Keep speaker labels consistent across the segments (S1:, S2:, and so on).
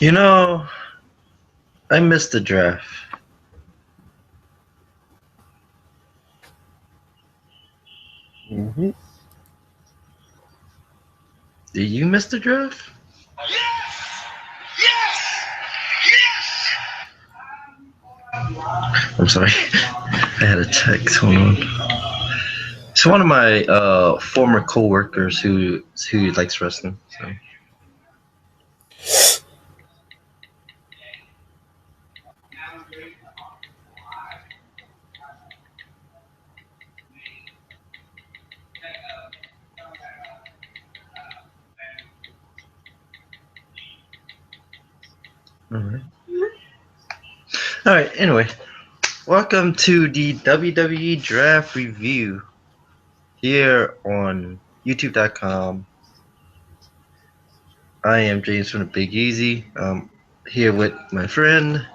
S1: You know, I missed the draft.
S2: Mm-hmm.
S1: Did you miss the draft?
S3: Yes! Yes! Yes!
S1: I'm sorry. I had a text. Hold on. It's one of my former coworkers who likes wrestling. So. All right. All right. Anyway, welcome to the WWE Draft review here on YouTube.com. I am James from the Big Easy. Here with my friend,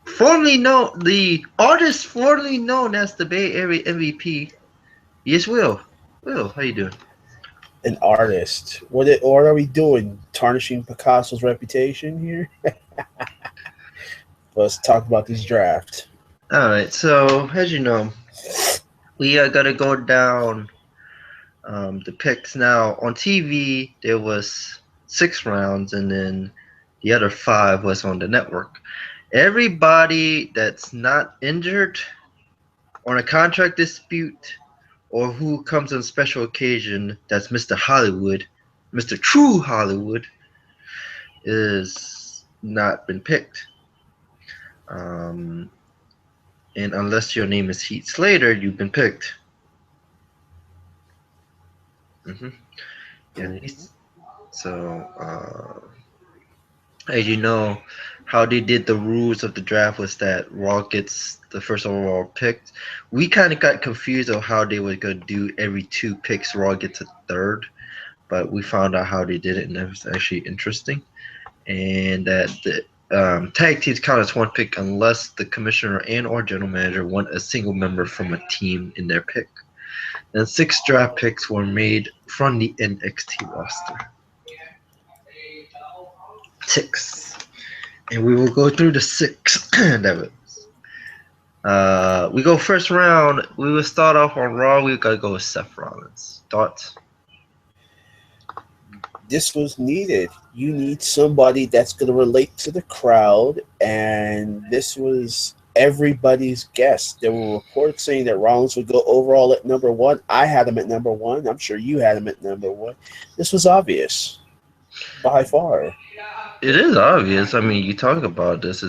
S1: the artist formerly known as the Bay Area MVP. Yes, Will. Will, how you doing?
S2: An artist. What are we doing? Tarnishing Picasso's reputation here? Let's talk about this draft.
S1: All right. So as you know, we are gonna go down the picks now. On TV, there was 6 rounds, and then the other 5 was on the network. Everybody that's not injured on a contract dispute or who comes on special occasion, that's Mr. Hollywood, Mr. True Hollywood, is not been picked. Um, and unless your name is Heath Slater, you've been picked. hmm Yeah. So, as you know, how they did the rules of the draft was that Raw gets the first overall pick. We kind of got confused on how they were going to do every 2 picks, Raw gets a third, but we found out how they did it, and it was actually interesting. And that the tag teams count as 1 pick unless the commissioner and or general manager want a single member from a team in their pick. And 6 draft picks were made from the NXT roster. 6. And we will go through the 6. That was. We go first round. We will start off on Raw. We gotta go with Seth Rollins. Thoughts?
S2: This was needed. You need somebody that's going to relate to the crowd, and this was everybody's guess. There were reports saying that Rollins would go overall at number 1. I had him at number 1. I'm sure you had him at number 1. This was obvious by far.
S1: It is obvious. I mean, you talk about this.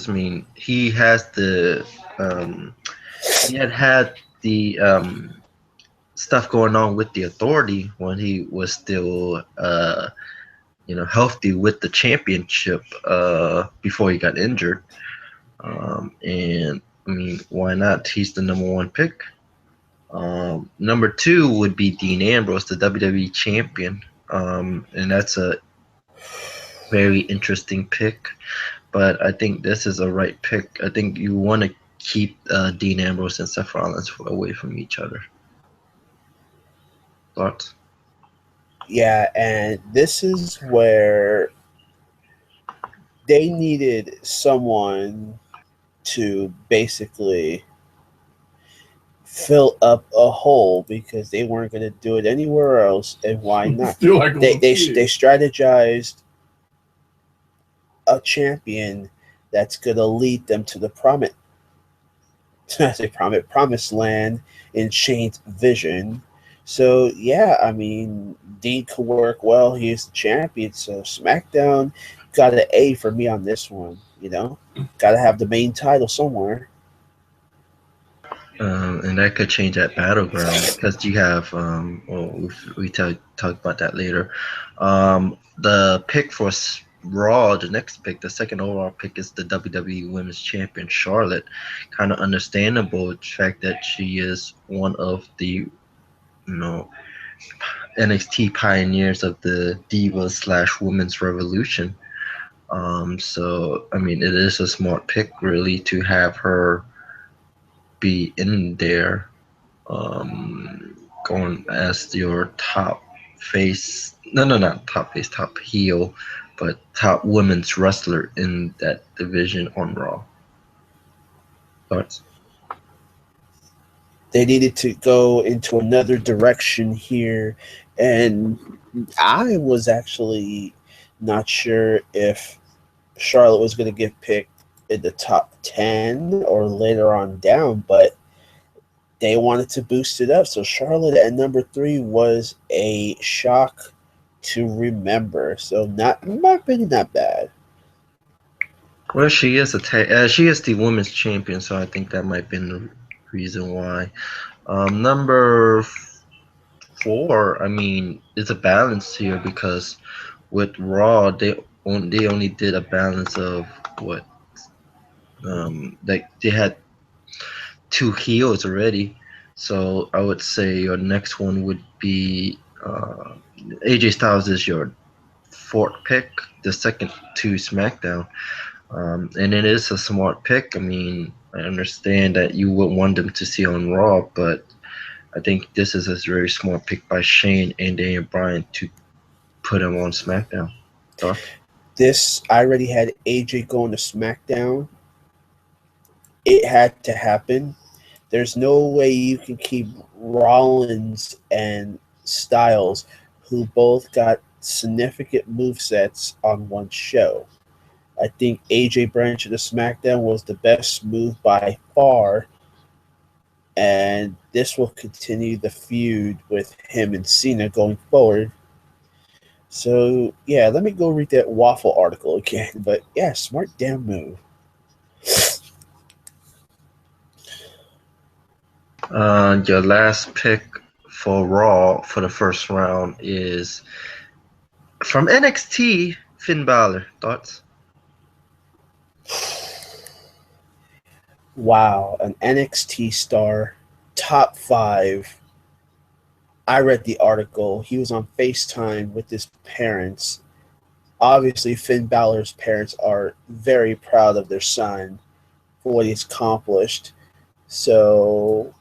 S1: He has the he had the stuff going on with the Authority when he was still healthy with the championship before he got injured. And I mean, why not? He's the number 1 pick. Number 2 would be Dean Ambrose, the WWE champion, and that's a very interesting pick. But I think this is a right pick. I think you want to keep Dean Ambrose and Seth Rollins away from each other. Thoughts?
S2: Yeah, and this is where they needed someone to basically fill up a hole because they weren't going to do it anywhere else, and why not? They strategized a champion that's going to lead them to the promised land in Shane's vision. So yeah, I mean, Dean could work well. He's the champion, so SmackDown got an A for me on this one. Got to have the main title somewhere.
S1: And that could change at Battleground because you have, we talk about that later. The pick for Raw, the next pick, the second overall pick is the WWE Women's Champion Charlotte. Kind of understandable the fact that she is one of the, NXT pioneers of the Divas/Women's Revolution. So I mean, it is a smart pick really to have her be in there, going as your top face. No, not top face, top heel, but top women's wrestler in that division on Raw. Thoughts?
S2: They needed to go into another direction here, and I was actually not sure if Charlotte was going to get picked in the top 10 or later on down, but they wanted to boost it up. So Charlotte at number 3 was a shock to remember. So not, in my opinion, not bad.
S1: Well, she is she is the women's champion, so I think that might be the reason why. Number 4, I mean, it's a balance here because with Raw, they only did a balance of what like they had 2 heels already. So I would say your next one would be AJ Styles is your 4th pick, the second to SmackDown. And it is a smart pick. I mean, I understand that you would want them to see on Raw, but I think this is a very smart pick by Shane and Daniel Bryan to put him on SmackDown. Thoughts?
S2: This, I already had AJ going to SmackDown. It had to happen. There's no way you can keep Rollins and Styles, who both got significant movesets, on one show. I think AJ branching to SmackDown was the best move by far, and this will continue the feud with him and Cena going forward. So, yeah, let me go read that Waffle article again. But, yeah, smart damn move.
S1: Your last pick for Raw for the first round is from NXT, Finn Balor. Thoughts?
S2: Wow, an NXT star, top 5. I read the article. He was on FaceTime with his parents. Obviously, Finn Balor's parents are very proud of their son for what he's accomplished. So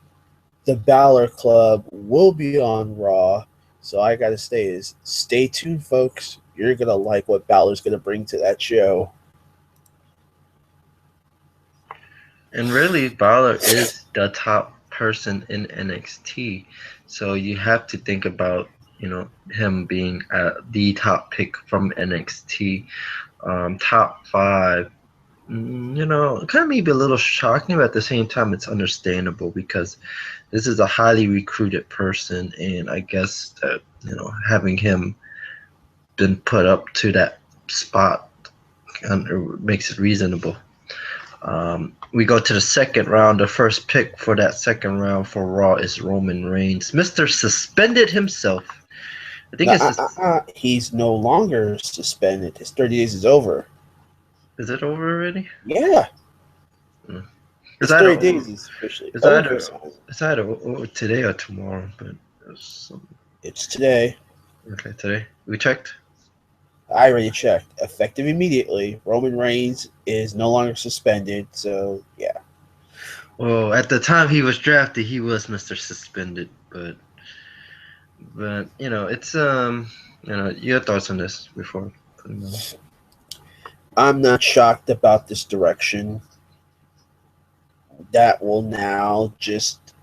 S2: the Balor Club will be on Raw. So I got to say is stay tuned, folks. You're going to like what Balor's going to bring to that show.
S1: And really, Balor is the top person in NXT. So you have to think about, him being the top pick from NXT. Top 5, kind of maybe a little shocking, but at the same time, it's understandable because this is a highly recruited person, and I guess that having him been put up to that spot makes it reasonable. We go to the second round. The first pick for that second round for Raw is Roman Reigns, Mr. Suspended himself. I think
S2: he's no longer suspended. His 30 days is over.
S1: Is it over already?
S2: Yeah.
S1: His
S2: 30 days is officially over.
S1: It's either today or tomorrow, but
S2: it's today.
S1: Okay, today. We checked?
S2: I already checked. Effective immediately. Roman Reigns is no longer suspended, so yeah.
S1: Well, at the time he was drafted, he was Mr. Suspended, but it's your thoughts on this before putting on.
S2: I'm not shocked about this direction. That will now just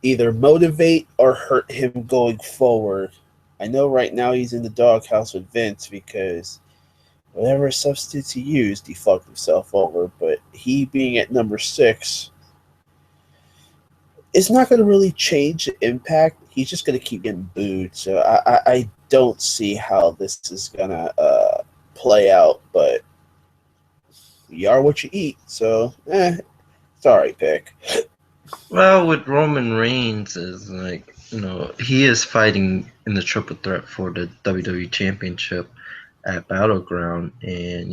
S2: either motivate or hurt him going forward. I know right now he's in the doghouse with Vince because whatever substitutes he used, he fucked himself over. But he being at number 6, it's not going to really change the impact. He's just going to keep getting booed. So I don't see how this is going to play out. But you are what you eat. So, it's all right pick.
S1: Well, with Roman Reigns is he is fighting in the triple threat for the WWE Championship at Battleground, and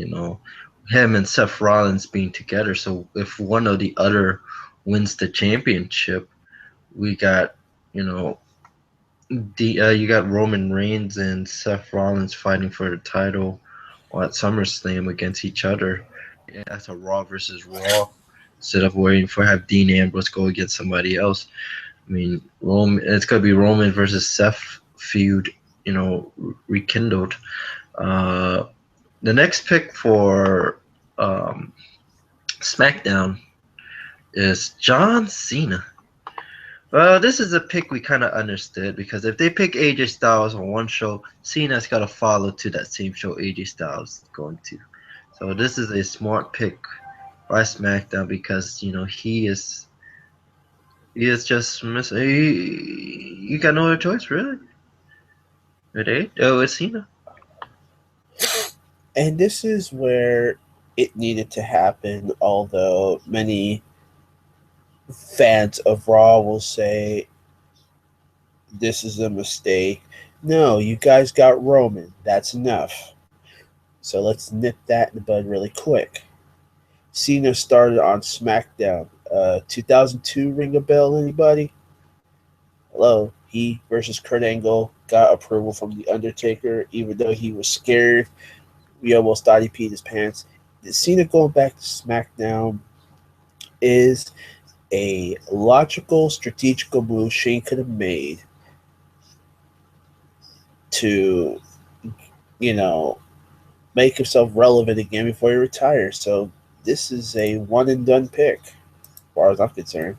S1: him and Seth Rollins being together. So if one or the other wins the championship, we got you got Roman Reigns and Seth Rollins fighting for the title at SummerSlam against each other. Yeah, that's a Raw versus Raw. Instead of waiting for have Dean Ambrose go against somebody else. I mean, it's gonna be Roman versus Seth feud rekindled. Uh, the next pick for um, SmackDown is John Cena. Well, this is a pick we kind of understood because if they pick AJ Styles on one show, Cena's got to follow to that same show AJ Styles is going to. So this is a smart pick by SmackDown because he is just you got no other choice really. It's Cena.
S2: And this is where it needed to happen, although many fans of Raw will say this is a mistake. No, you guys got Roman. That's enough. So let's nip that in the bud really quick. Cena started on SmackDown. 2002 ring a bell, anybody? Hello. He versus Kurt Angle got approval from The Undertaker, even though he was scared. We almost thought he peed his pants. Cena going back to SmackDown is a logical, strategical move Shane could have made to, make himself relevant again before he retires. So this is a one and done pick, as far as I'm concerned.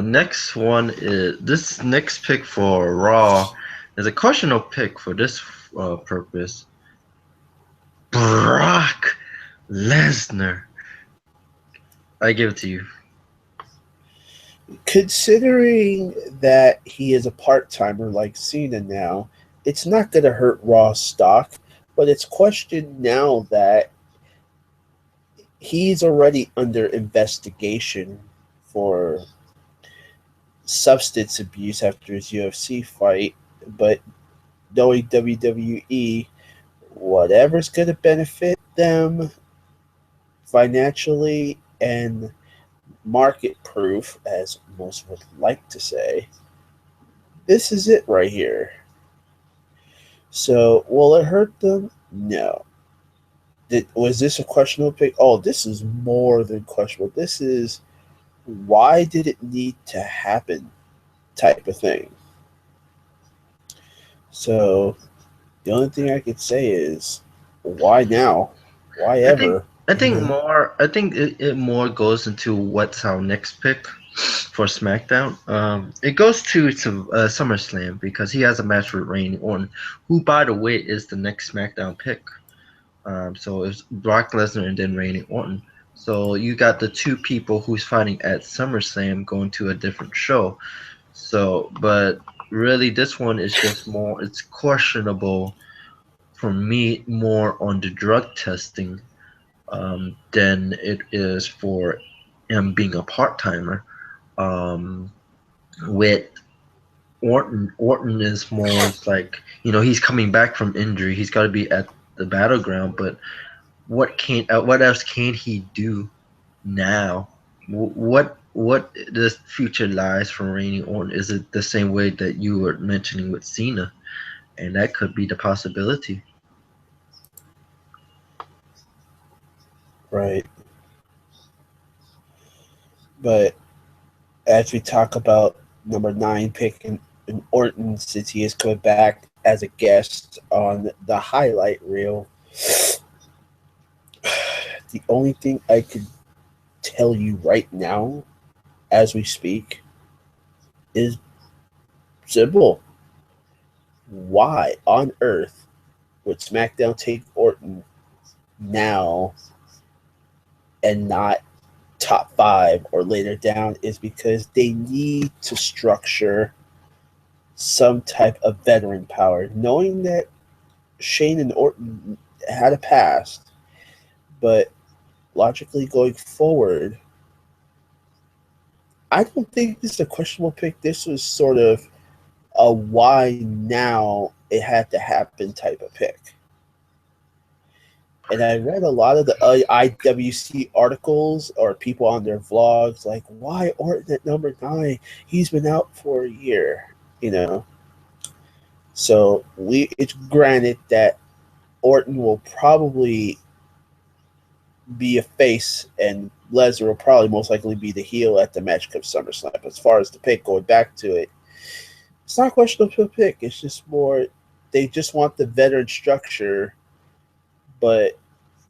S1: Next one is this next pick for Raw is a questionable pick for this purpose. Brock Lesnar. I give it to you.
S2: Considering that he is a part timer like Cena now, it's not going to hurt Raw stock, but it's questioned now that he's already under investigation for substance abuse after his UFC fight. But knowing WWE, whatever's going to benefit them financially and market proof, as most would like to say, this is it right here. So, will it hurt them? No. Was this a questionable pick? Oh, this is more than questionable. This is why did it need to happen type of thing. So, the only thing I could say is, why now? Why
S1: I think
S2: ever?
S1: I think more. I think it more goes into what's our next pick for SmackDown. It goes to SummerSlam because he has a match with Randy Orton, who, by the way, is the next SmackDown pick. So it's Brock Lesnar and then Randy Orton. So you got the two people who's fighting at SummerSlam going to a different show. So, but really, this one is just more. It's questionable for me more on the drug testing than it is for him being a part timer. Um, with Orton is more like he's coming back from injury. He's got to be at the battleground, but what else can he do now? What the future lies for Randy Orton? Is it the same way that you were mentioning with Cena? And that could be the possibility.
S2: Right. But as we talk about number 9 pick in Orton, since he is coming back as a guest on the highlight reel, the only thing I could tell you right now, as we speak, is simple. Why on earth would SmackDown take Orton now and not top 5 or later down is because they need to structure some type of veteran power, knowing that Shane and Orton had a past, but logically going forward, I don't think this is a questionable pick. This was sort of a why now it had to happen type of pick. And I read a lot of the IWC articles or people on their vlogs like, why Orton at number 9? He's been out for a year, So it's granted that Orton will probably be a face and Lesnar will probably most likely be the heel at the match come SummerSlam. As far as the pick, going back to it, it's not a question of a pick. It's just more they just want the veteran structure. But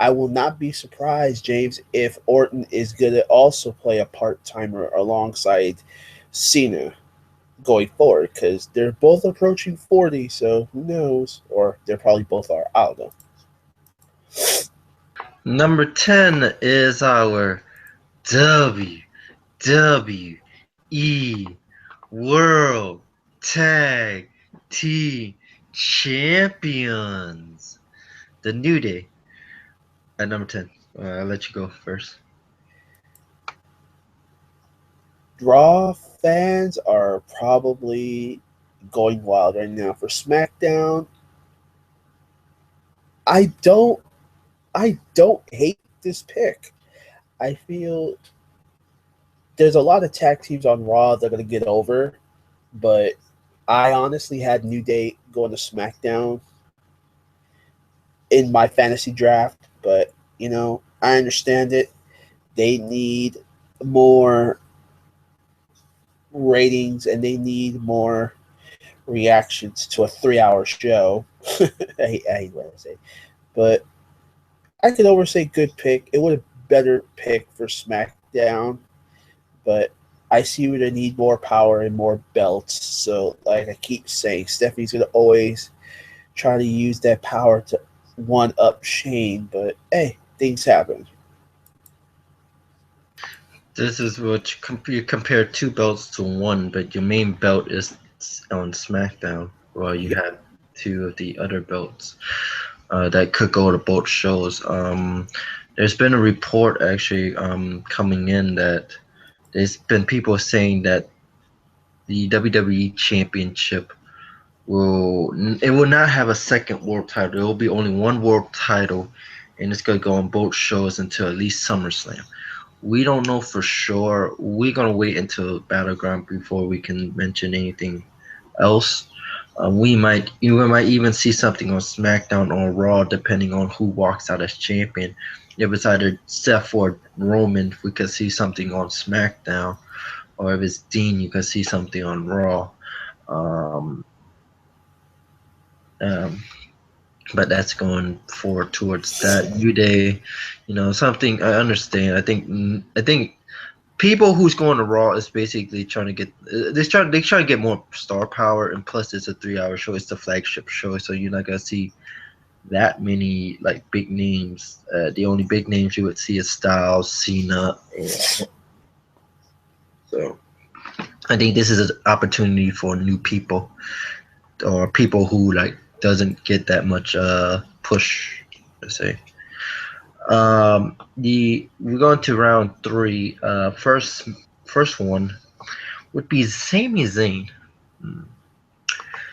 S2: I will not be surprised, James, if Orton is going to also play a part timer alongside Cena going forward because they're both approaching 40. So who knows? Or they probably both are. I don't know.
S1: Number 10 is our WWE World Tag Team Champions. The New Day at number 10. I'll let you go first.
S2: Raw fans are probably going wild right now for SmackDown. I don't hate this pick. I feel there's a lot of tag teams on Raw that are going to get over, but I honestly had New Day going to SmackDown in my fantasy draft, but I understand it. They need more ratings and they need more reactions to a 3-hour show. I hate what I say, but I could always say good pick. It would have better pick for SmackDown, but I see where they need more power and more belts. So, like I keep saying, Stephanie's gonna always try to use that power to one up Shane. But hey, things happen.
S1: This is what you compare two belts to one, but your main belt is on SmackDown, while you have two of the other belts that could go to both shows. There's been a report actually coming in that there's been people saying that the WWE Championship will not have a second world title. There will be only one world title, and it's gonna go on both shows until at least SummerSlam. We don't know for sure. We're gonna wait until Battleground before we can mention anything else. We might even see something on SmackDown or Raw, depending on who walks out as champion. If it's either Seth or Roman, we could see something on SmackDown, or if it's Dean, you could see something on Raw. Um, um, but that's going forward towards that New Day. Something I understand. I think people who's going to Raw is basically trying to get they try to get more star power, and plus it's a 3-hour show. It's the flagship show, so you're not gonna see that many like big names. The only big names you would see is Styles, Cena, and so I think this is an opportunity for new people or people who like doesn't get that much push. Let's say. We're going to round three. First one would be Sami Zayn. Hmm.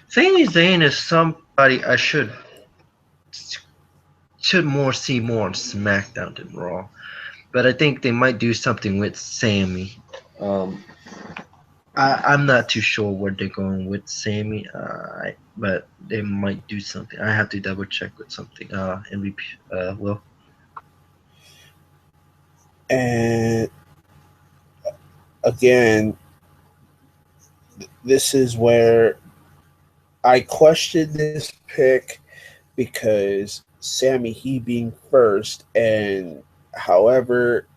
S1: Sami Zayn is somebody I should see more on SmackDown than Raw, but I think they might do something with Sami. Um, I'm not too sure where they're going with Sami, but they might do something. I have to double check with something. MVP, Will.
S2: And again, this is where I question this pick because Sammy he being first, and however,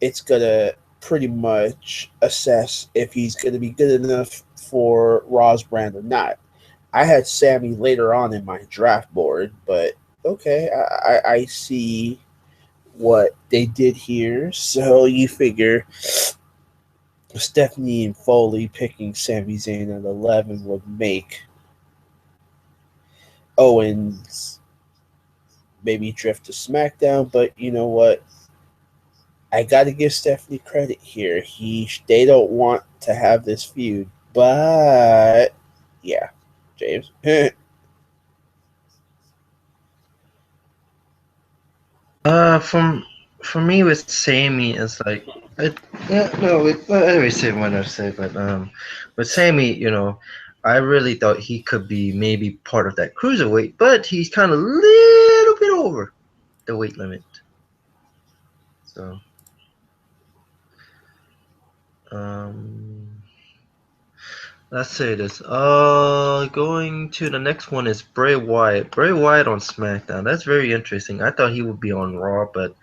S2: it's gonna pretty much assess if he's gonna be good enough for Raw's brand or not. I had Sammy later on in my draft board, but okay, I see what they did here. So you figure Stephanie and Foley picking Sami Zayn at 11 would make Owens maybe drift to SmackDown, but you know what? I got to give Stephanie credit here. They don't want to have this feud, but yeah, James.
S1: From For me with Sammy, it's like yeah, no. Let me say what I say, but with Sammy, I really thought he could be maybe part of that cruiserweight, but he's kind of little bit over the weight limit. So, um, let's say this. Going to the next one is Bray Wyatt. Bray Wyatt on SmackDown. That's very interesting. I thought he would be on Raw, but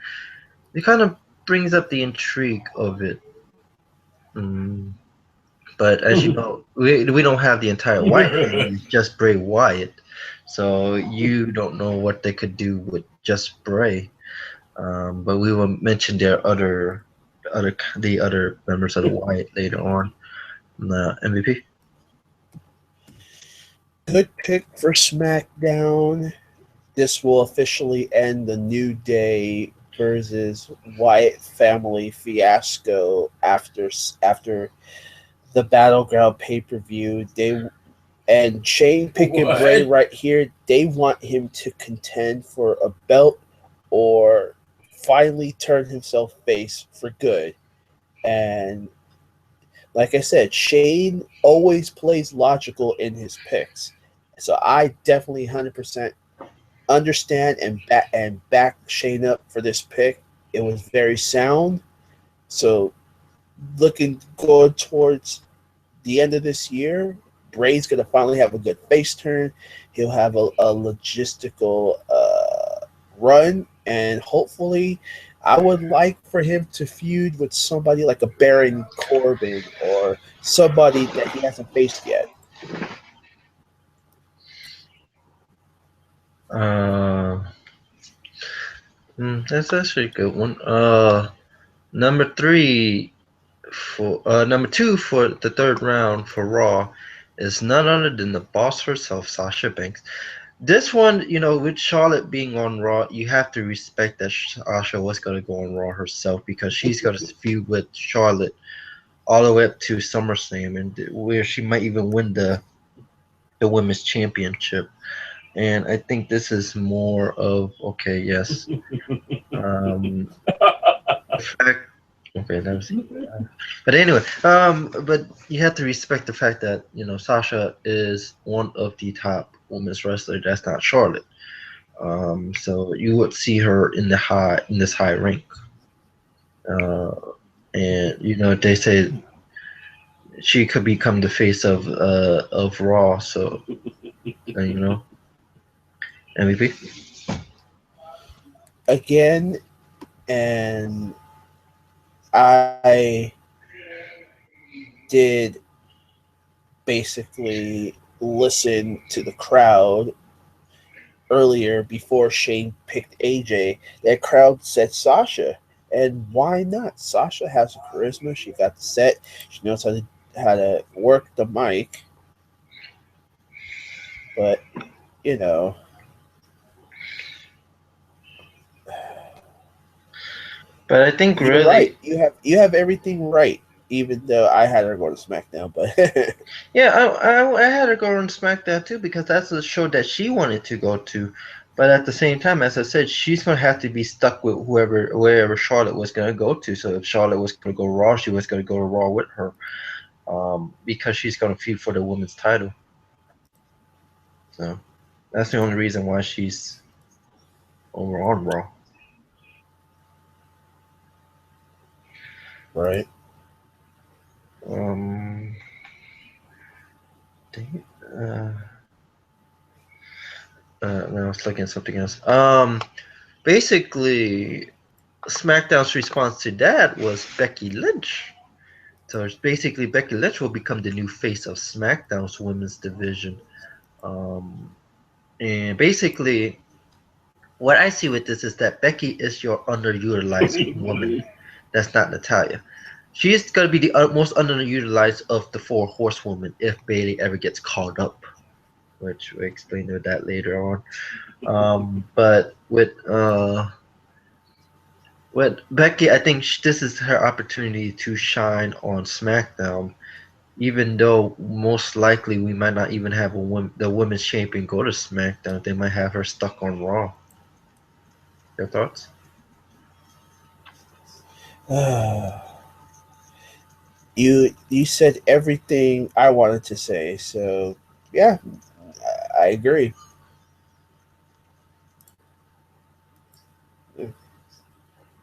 S1: it kind of brings up the intrigue of it. Mm. But as you know, we don't have the entire Wyatt family. It's just Bray Wyatt, so you don't know what they could do with just Bray. But we will mention their the other members of the Wyatt later on. MVP.
S2: Good pick for SmackDown. This will officially end the New Day versus Wyatt family fiasco after the Battleground pay per view. And Shane picking Bray right here. They want him to contend for a belt or finally turn himself face for good. And like I said, Shane always plays logical in his picks. So I definitely 100% understand and back Shane up for this pick. It was very sound. So going towards the end of this year, Bray's going to finally have a good face turn. He'll have a logistical run, and hopefully, I would like for him to feud with somebody like a Baron Corbin or somebody that he hasn't faced yet.
S1: Uh, that's actually a good one. Number three number two for the third round for Raw is none other than the boss herself, Sasha Banks. This one, with Charlotte being on Raw, you have to respect that Sasha was going to go on Raw herself because she's going to feud with Charlotte all the way up to SummerSlam, and where she might even win the women's championship. And I think this is more of okay, yes. The fact, okay, that was. But anyway, but you have to respect the fact that Sasha is one of the top women's wrestlers. That's not Charlotte. So you would see her in this high rank. Uh, and they say she could become the face of Raw. So MVP.
S2: Again, and I did basically listen to the crowd earlier before Shane picked AJ. That crowd said Sasha, and why not? Sasha has a charisma. She got the set. She knows how to work the mic. But you know,
S1: But I think
S2: you're right.
S1: really,
S2: You have everything right. Even though I had her go to SmackDown, but
S1: yeah, I had her go on SmackDown too because that's the show that she wanted to go to. But at the same time, as I said, she's gonna have to be stuck with wherever Charlotte was gonna go to. So if Charlotte was gonna go Raw, she was gonna go to Raw with her, because she's gonna feud for the women's title. So that's the only reason why she's over on Raw.
S2: right.
S1: Um, dang it. No, I was looking at something else. Basically, SmackDown's response to that was Becky Lynch. So it's basically Becky Lynch will become the new face of SmackDown's women's division. Um, and basically, what I see with this is that Becky is your underutilized woman. That's not Natalia. She is going to be the most underutilized of the four horsewomen if Bailey ever gets called up, which we'll explain that later on. But with Becky, I think this is her opportunity to shine on SmackDown. Even though most likely we might not even have the women's champion go to SmackDown, they might have her stuck on Raw. Your thoughts?
S2: You said everything I wanted to say, so yeah, I agree.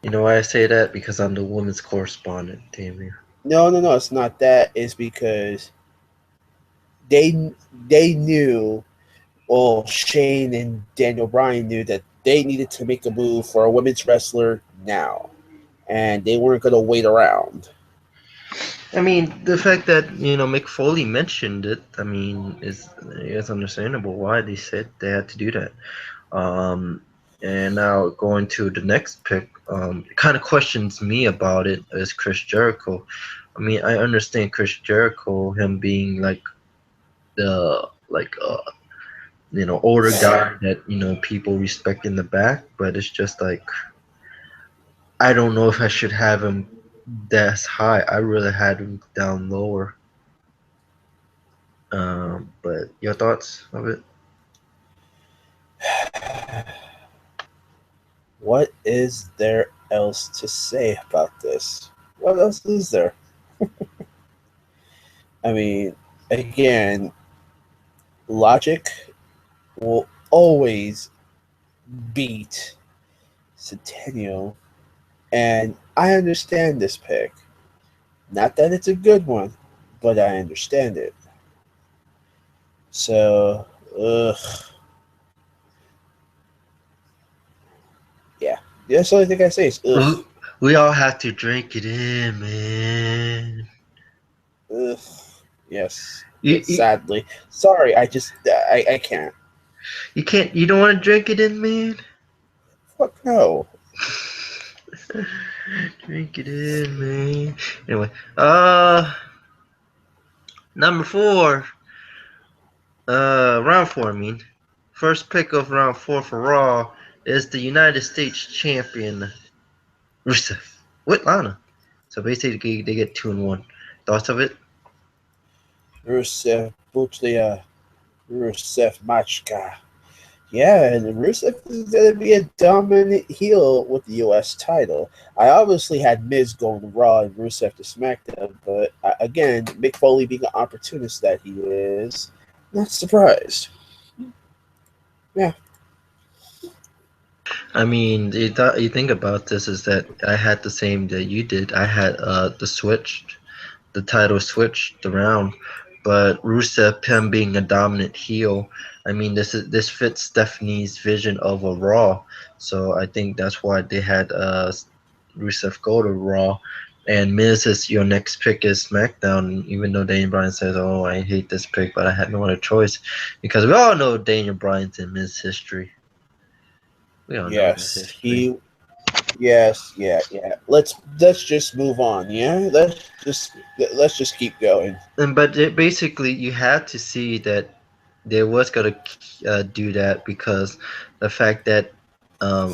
S1: You know why I say that? Because I'm the women's correspondent. Damn you.
S2: No, no, no. It's not that. It's because they knew. Well, Shane and Daniel Bryan knew that they needed to make a move for a women's wrestler now, and they weren't going to wait around.
S1: I mean, the fact that Mick Foley mentioned it, I mean, is understandable why they said they had to do that. Um, and now going to the next pick, it kind of questions me about it is Chris Jericho. I mean, I understand Chris Jericho, him being like the older guy that people respect in the back, but it's just like I don't know if I should have him that high. I really had him down lower. But your thoughts of it?
S2: What is there else to say about this? What else is there? I mean, again, logic will always beat Centennial, and I understand this pick. Not that it's a good one, but I understand it. So, yeah. That's the only thing I say is ugh,
S1: We all have to drink it in, man.
S2: ugh. Yes,
S1: You, you,
S2: sadly. Sorry, I can't.
S1: you can't. You don't want to drink it in, man.
S2: Fuck no.
S1: Drink it in, man. Anyway, number four. Round four. I mean, first pick of round four for Raw is the United States champion Rusev with Lana. So basically, they get 2-1. Thoughts of it?
S2: Rusev Butlia, Rusev Machka. Yeah, and Rusev is going to be a dominant heel with the U.S. title. I obviously had Miz going to Raw and Rusev to SmackDown, but again, Mick Foley being an opportunist that he is, not surprised. Yeah,
S1: I mean, you think about this is that I had the same that you did. I had the title switched around, but Rusev, him being a dominant heel, I mean, this fits Stephanie's vision of a Raw, so I think that's why they had Rusev go to Raw, and Miz is your next pick is SmackDown. Even though Daniel Bryan says, "Oh, I hate this pick," but I had no other choice because we all know Daniel Bryan's and Miz history. We all know his
S2: yes,
S1: history.
S2: yes, yeah, yeah. Let's just move on. Yeah, let's just keep going.
S1: And but basically, you had to see that they was gonna do that because the fact that um,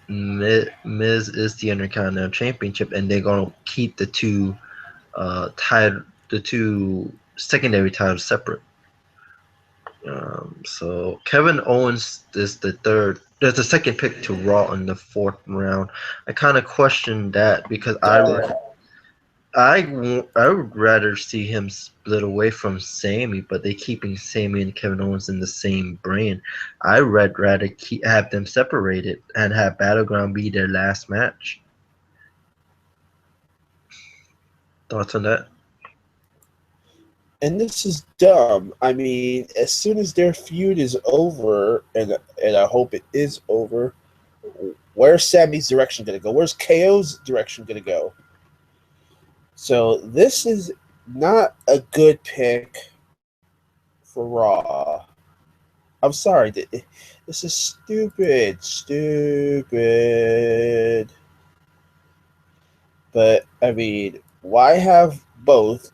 S1: Miz is the Intercontinental Championship, and they're gonna keep the two secondary titles separate. So Kevin Owens is the third. There's the second pick to Raw in the fourth round. I kind of questioned that because I would rather see him split away from Sammy, but they keeping Sammy and Kevin Owens in the same brand. I would rather have them separated and have Battleground be their last match. Thoughts on that?
S2: And this is dumb. I mean, as soon as their feud is over, and I hope it is over, where's Sammy's direction going to go? Where's KO's direction going to go? So this is not a good pick for Raw. I'm sorry. This is stupid. Stupid. But, I mean, why have both?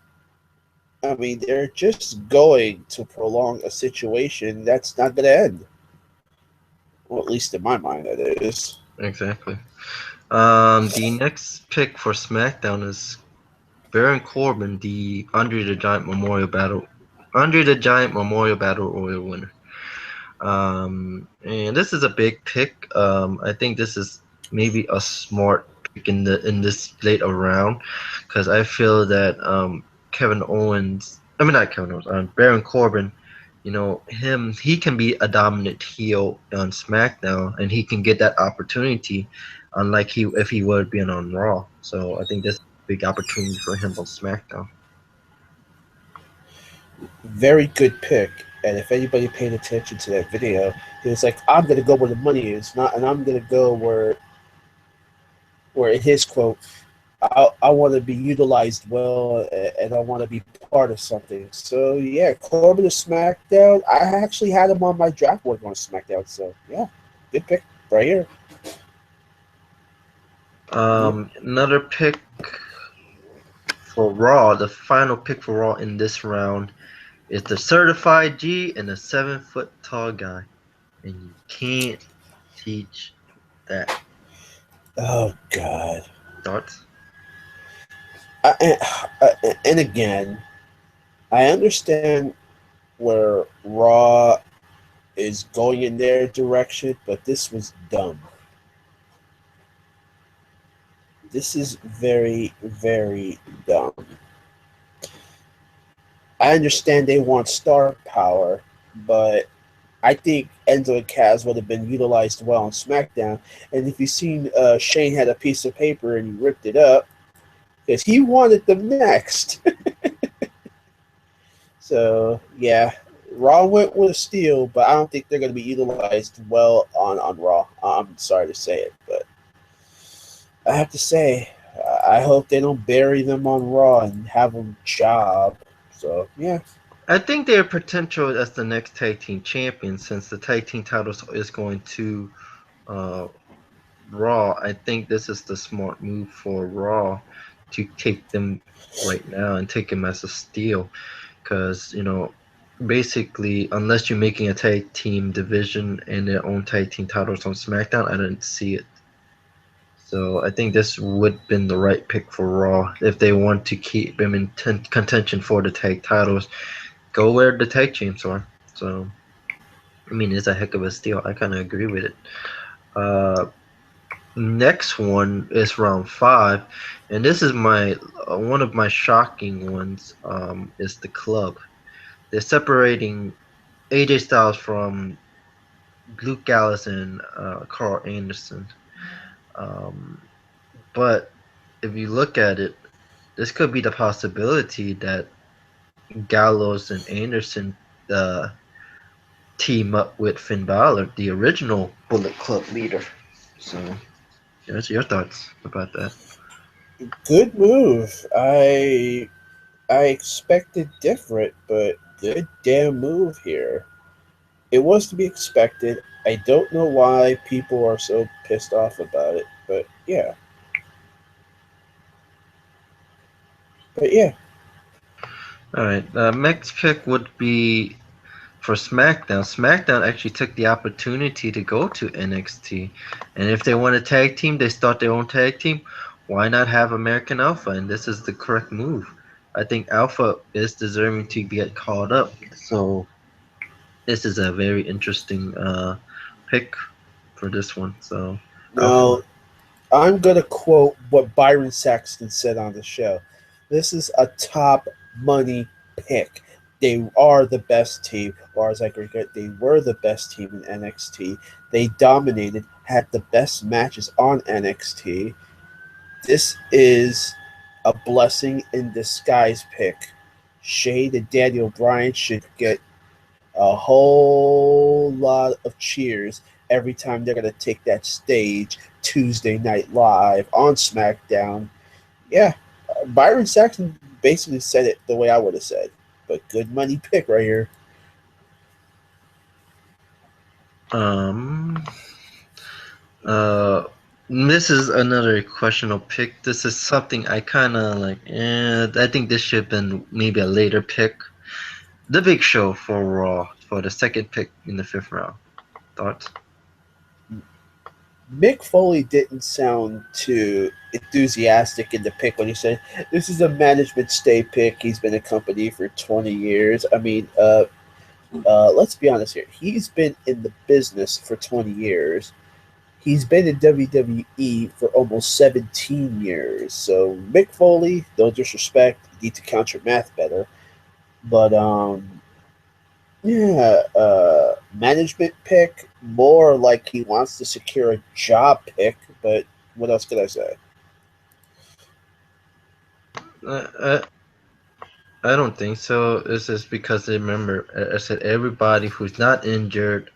S2: I mean, they're just going to prolong a situation that's not going to end. Well, at least in my mind, that is.
S1: Exactly. The next pick for SmackDown is Baron Corbin, the Andre the Giant Memorial Battle Royal winner. And this is a big pick. I think this is maybe a smart pick in this late round because I feel that Kevin Owens, I mean not Kevin Owens, Baron Corbin, he can be a dominant heel on SmackDown and he can get that opportunity unlike if he would been on Raw. So I think this is a big opportunity for him on SmackDown.
S2: Very good pick. And if anybody paid attention to that video, he was like, "I'm gonna go where the money is, not, and I'm gonna go where in his quote, I want to be utilized well, and I want to be part of something." So yeah, Corbin to SmackDown. I actually had him on my draft board going to SmackDown. So yeah, good pick right here.
S1: Another pick for Raw, the final pick for Raw in this round is the certified G and a 7 foot tall guy, and you can't teach that.
S2: Oh God.
S1: Thoughts?
S2: And again, I understand where Raw is going in their direction, but this was dumb. This is very, very dumb. I understand they want star power, but I think Enzo and Kaz would have been utilized well on SmackDown. And if you've seen Shane had a piece of paper and he ripped it up, because he wanted them next. So, yeah, Raw went with a steal, but I don't think they're going to be utilized well on Raw. I'm sorry to say it, but I have to say, I hope they don't bury them on Raw and have them job. So, yeah.
S1: I think they're potential as the next tag team champion since the tag team titles is going to uh, Raw. I think this is the smart move for Raw to take them right now and take them as a steal because, basically, unless you're making a tag team division and their own tag team titles on SmackDown, I didn't see it. So I think this would have been the right pick for Raw if they want to keep them in contention for the tag titles. Go where the tag teams are. So I mean, it's a heck of a steal. I kind of agree with it. Uh, Next one is round 5, and this is my one of my shocking ones. Is the club. They're separating AJ Styles from Luke Gallows and Carl Anderson. Um, but if you look at it, this could be the possibility that Gallows and Anderson uh, team up with Finn Balor, the original Bullet Club leader. So, what's your thoughts about that?
S2: Good move. I expected different, but good damn move here. It was to be expected. I don't know why people are so pissed off about it, but yeah. But yeah.
S1: All right, next pick would be for SmackDown. SmackDown actually took the opportunity to go to NXT, and if they want a tag team, they start their own tag team. Why not have American Alpha? And this is the correct move. I think Alpha is deserving to get called up. So this is a very interesting pick for this one. So Alpha.
S2: Now, I'm going to quote what Byron Saxton said on the show. This is a top money pick. They are the best team, or as I forget, they were the best team in NXT. They dominated, had the best matches on NXT. This is a blessing in disguise pick. Shade and Daniel Bryan should get a whole lot of cheers every time they're going to take that stage Tuesday Night Live on SmackDown. Yeah, Byron Saxton basically said it the way I would have said, but good money pick right here.
S1: Um. This is another questionable pick. This is something I kind of like. I think this should have been maybe a later pick. The Big Show for Raw for the second pick in the 5th round. Thoughts?
S2: Mick Foley didn't sound too enthusiastic in the pick when he said, "This is a management stay pick. He's been a company for 20 years." I mean, let's be honest here. He's been in the business for 20 years. He's been in WWE for almost 17 years. So Mick Foley, no disrespect, you need to count your math better. But yeah, management pick, more like he wants to secure a job pick, but What else could I say?
S1: I, I don't think so. It's just because remember, I said everybody who's not injured,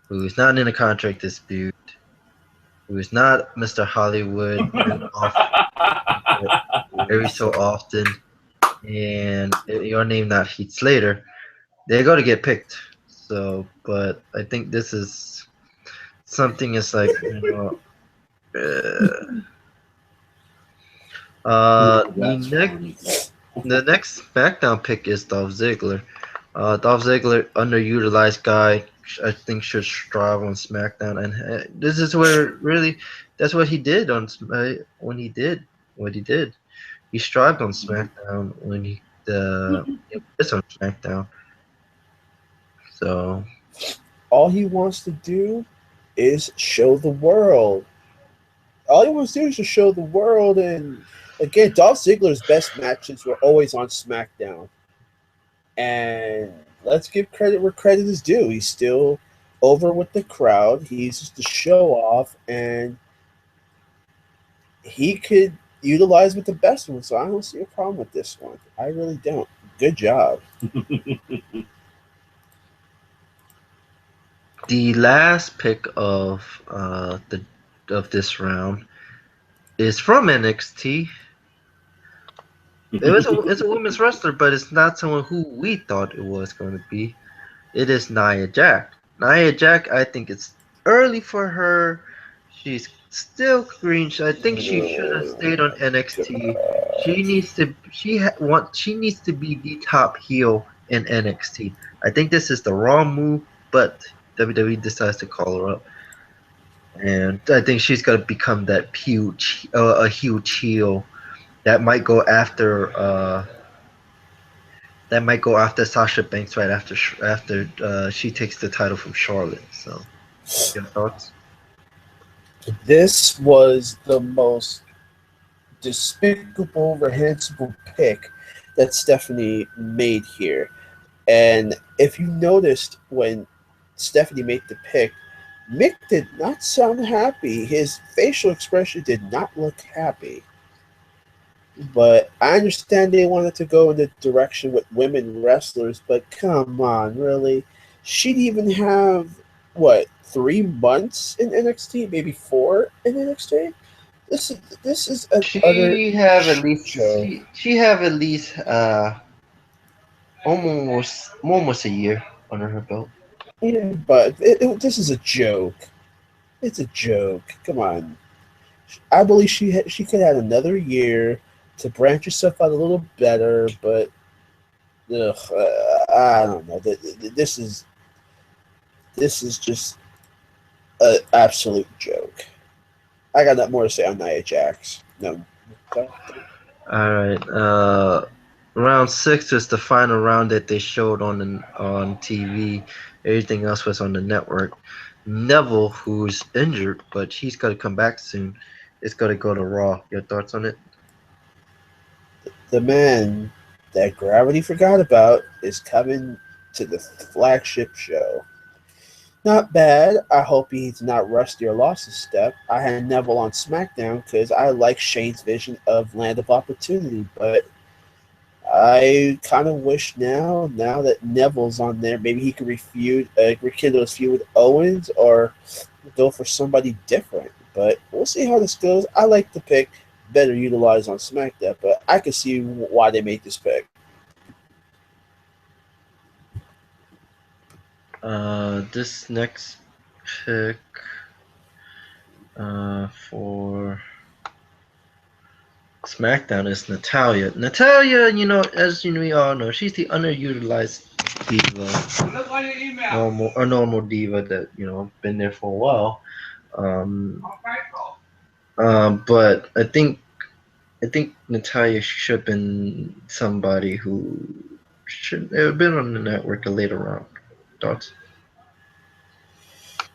S1: who is not in a contract dispute, who is not Mr. Hollywood and off every so often, and your name not Heath Slater, they got to get picked. So, but I think this is something is like the
S4: That's
S1: next
S4: funny.
S1: the next SmackDown pick is Dolph Ziggler. Dolph Ziggler, underutilized guy, I think should strive on SmackDown, and this is where really that's what he did on when he did what he did. He strived on SmackDown when he was on SmackDown. So
S2: All he wants to do is show the world. All he wants to do is just show the world. And again, Dolph Ziggler's best matches were always on SmackDown. And let's give credit where credit is due. He's still over with the crowd. He's just a show off, and he could utilize with the best one. So I don't see a problem with this one. I really don't. Good job.
S1: the last pick the of this round is from NXT. It's a women's wrestler, but it's not someone who we thought it was going to be. It is Nia Jax. Nia Jax, I think it's early for her. She's still green. I think she should have stayed on NXT. She needs to be the top heel in NXT. I think this is the wrong move, but WWE decides to call her up, and I think she's gonna become that huge a huge heel that might go after Sasha Banks right after she takes the title from Charlotte. So, your thoughts?
S2: This was the most despicable, reprehensible pick that Stephanie made here. And if you noticed when Stephanie made the pick, Mick did not sound happy. His facial expression did not look happy. But I understand they wanted to go in the direction with women wrestlers, but come on, really? She'd even have, what, 3 months in NXT? Maybe 4 in NXT? This is an utter
S1: She have at least
S2: show.
S1: she have at least almost a year under her belt.
S2: Yeah, but this is a joke. It's a joke. Come on. I believe she could have another year to branch herself out a little better, but I don't know. This is just an absolute joke. I got nothing more to say on Nia Jax. No.
S1: All right. Round 6 is the final round that they showed on TV. Everything else was on the network. Neville, who's injured, but he's gonna come back soon, is gonna go to Raw. Your thoughts on it?
S2: The man that Gravity forgot about is coming to the flagship show. Not bad. I hope he's not rusty or lost his step. I had Neville on SmackDown because I like Shane's vision of Land of Opportunity, but I kind of wish now that Neville's on there, maybe he could rekindle his feud with Owens or go for somebody different. But we'll see how this goes. I like the pick, better utilized on SmackDown, but I can see why they made this pick.
S1: This next pick for SmackDown is Natalia. Natalia, as we all know, she's the underutilized diva,
S3: Look on your email.
S1: normal diva that been there for a while. Um,
S3: Okay.
S1: but I think Natalia should have been somebody who should have been on the network a later round. Thoughts?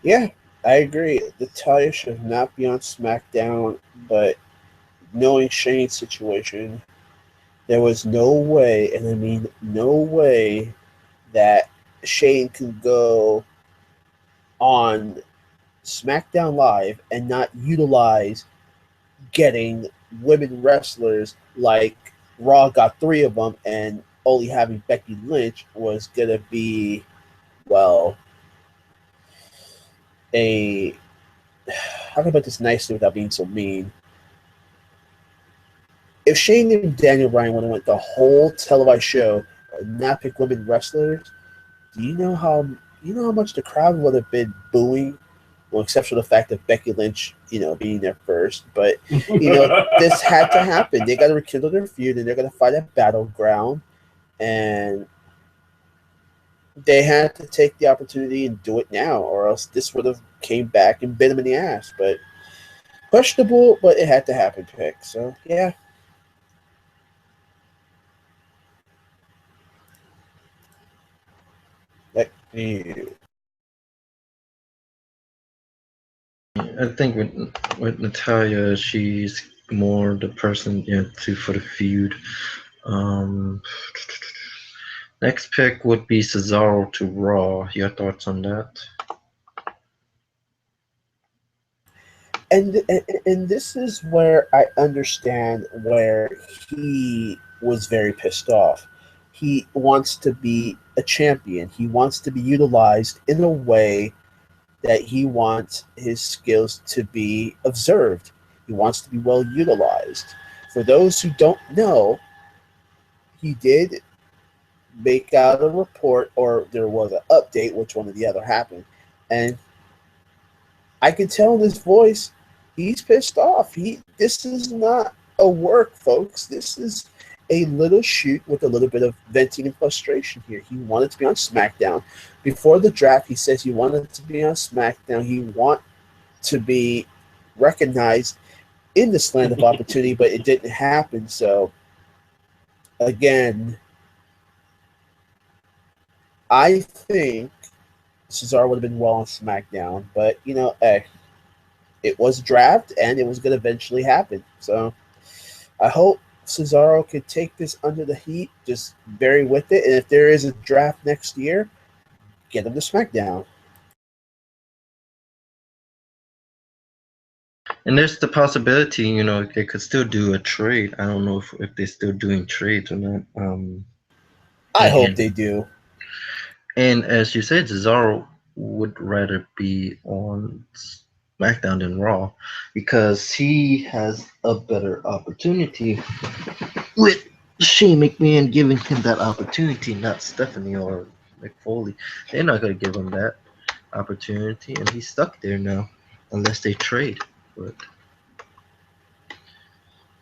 S2: Yeah, I agree. Natalia should not be on SmackDown, but knowing Shane's situation, there was no way, and I mean no way, that Shane could go on SmackDown Live and not utilize getting women wrestlers like Raw got three of them, and only having Becky Lynch was gonna be, well, a, how can I put this nicely without being so mean? If Shane and Daniel Bryan would have went the whole televised show and not pick women wrestlers, do you know how much the crowd would have been booing? Well, except for the fact of Becky Lynch, being there first. But this had to happen. They got to rekindle their feud, and they're going to fight at Battleground, and they had to take the opportunity and do it now, or else this would have came back and bit them in the ass. But questionable, but it had to happen. Pick. So yeah. Like,
S1: I think with Natalia, she's more the person, to for the feud. Um, Next pick would be Cesaro to Raw. Your thoughts on that?
S2: and this is where I understand where he was very pissed off. He wants to be a champion. He wants to be utilized in a way that he wants his skills to be observed. He wants to be well utilized. For those who don't know, he did make out a report, or there was an update, which one or the other happened, and I can tell in his voice he's pissed off. This is not a work, folks. This is a little shoot with a little bit of venting and frustration here. He wanted to be on SmackDown. Before the draft, he says he wanted to be on SmackDown. He want to be recognized in this land of opportunity, but it didn't happen. So again, I think Cesaro would have been well on SmackDown, but hey, it was a draft and it was going to eventually happen. So I hope Cesaro could take this under the heat, just bury with it. And if there is a draft next year, get him to SmackDown.
S1: And there's the possibility, they could still do a trade. I don't know if they're still doing trades or not.
S2: I hope
S1: And
S2: they do.
S1: and as you said, Cesaro would rather be on SmackDown than Raw because he has a better opportunity with Shane McMahon giving him that opportunity, not Stephanie or McFoley. They're not going to give him that opportunity, and he's stuck there now unless they trade for it.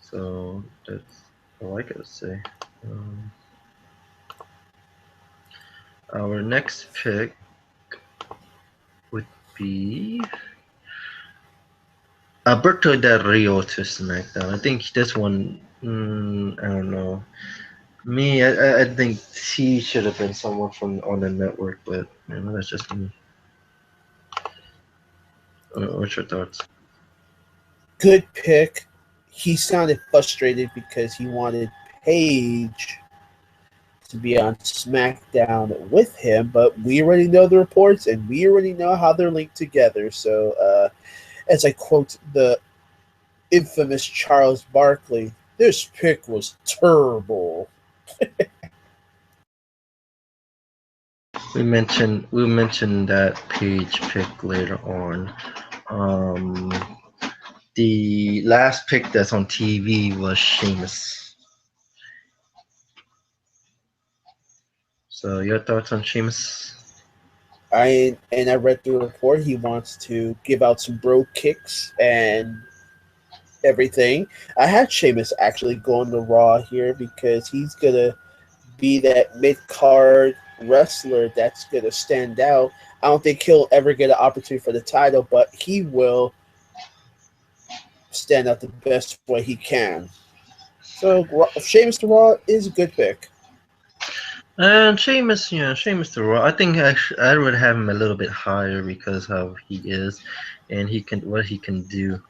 S1: So that's all I gotta say. Um, our next pick would be Alberto Del Rio to SmackDown. I think this one, I don't know. I think he should have been someone from on the network, but that's just me. What's your thoughts?
S2: Good pick. He sounded frustrated because he wanted Paige to be on SmackDown with him, but we already know the reports and we already know how they're linked together. So, as I quote the infamous Charles Barkley, this pick was terrible.
S1: We mentioned that Page pick later on. Um, the last pick that's on TV was Sheamus. So your thoughts on Sheamus?
S2: I read the report. He wants to give out some bro kicks and everything. I had Sheamus actually going to Raw here because he's gonna be that mid card wrestler that's gonna stand out. I don't think he'll ever get an opportunity for the title, but he will stand out the best way he can. So Sheamus to Raw is a good pick.
S1: And Sheamus, Sheamus the Raw. I think actually I would have him a little bit higher because of he is, and what he can do.